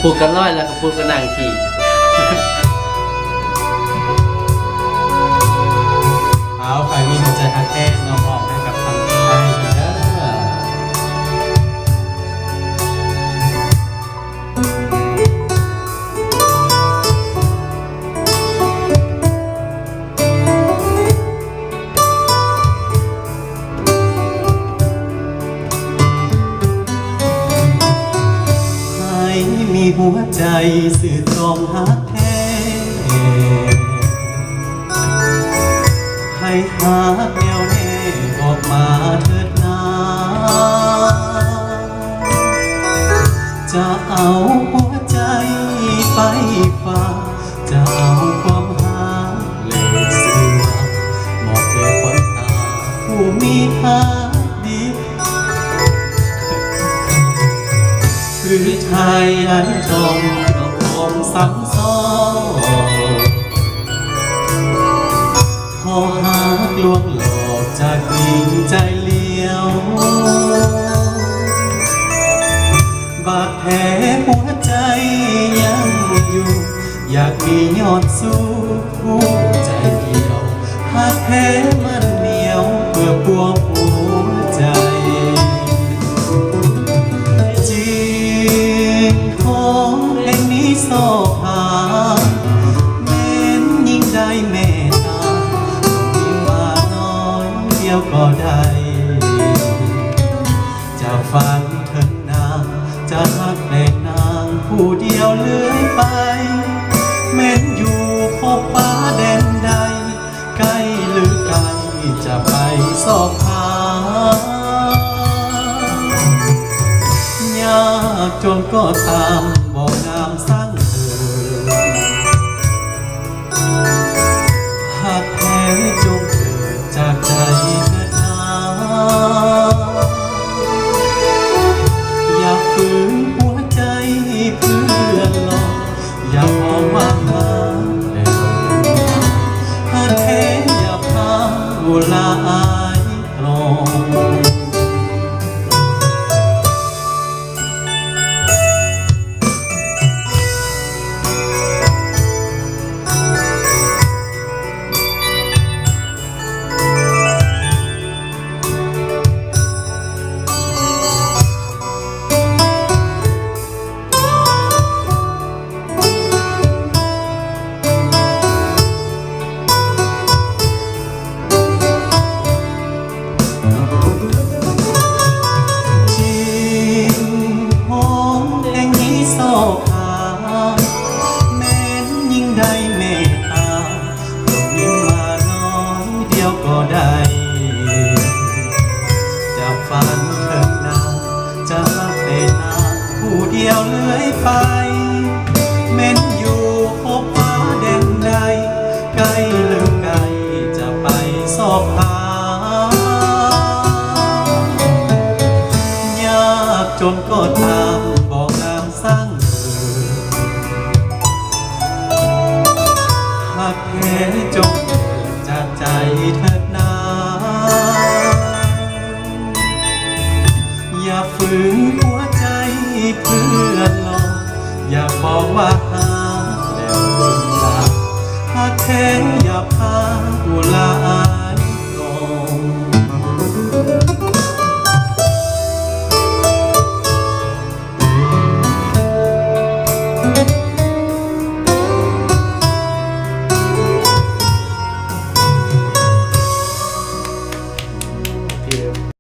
ผูกกันร้อยแล้วก็ผูกกันนางขี่เอาใครมีหัวใจฮักแท้น้องออกให้กับทางไทยเด้อมีหัวใจสื่อตรงฮักแท้ให้หาแนวแน่ออกมาเถิดนาจะเอาหัวใจไปฝากจะเอาความหาเลยเสือมอบแด่คนตาผู้มีฮักดีหรือชายอันจมกับผมซ้ำซ้อนพอหากลวงหลอกจากหญิงใจเลี้ยวบาดแผลหัวใจยังอยู่อยากมียอดสู้หัวใจเดียวหากแผลมันเหนียวเพื่อปวงหัวใจโซภาแม้นยิ่งได้เมตตามีมาน้อยเดียวก็ได้จะฟังเถิดนางจะรักแต่นางผู้เดียวเลื่อยไปแม้นอยู่พบฟ้าแดนใดใกล้หรือไกลจะไปสอบหายากจนก็ตามบอกงามสร้างหากแพ้จงเกิดจากใจเถิดนาอย่าฝืนหัวใจเพื่อหลอกอย่าพอว่ามาแล้วหากแพ้อย่าพาอุลาอายรอแม้นยิ่งได้เมตตายิ่งมาน้อยเดียวก็ได้จะฝันเถิดนาจะรักแต่นางผู้เดียวเลื่อยไปแม้นอยู่พบฟ้าแดนใดไกลหรือไกลจะไปสอบหายากจนก็ตามบอกงามสร้างหากแพ้จงเกิดจากใจเถิดนาอย่าฝืนหัวใจเพื่อหลอกอย่าบอกว่าหาแล้วลืมลาหากแพ้อย่าพาอุลา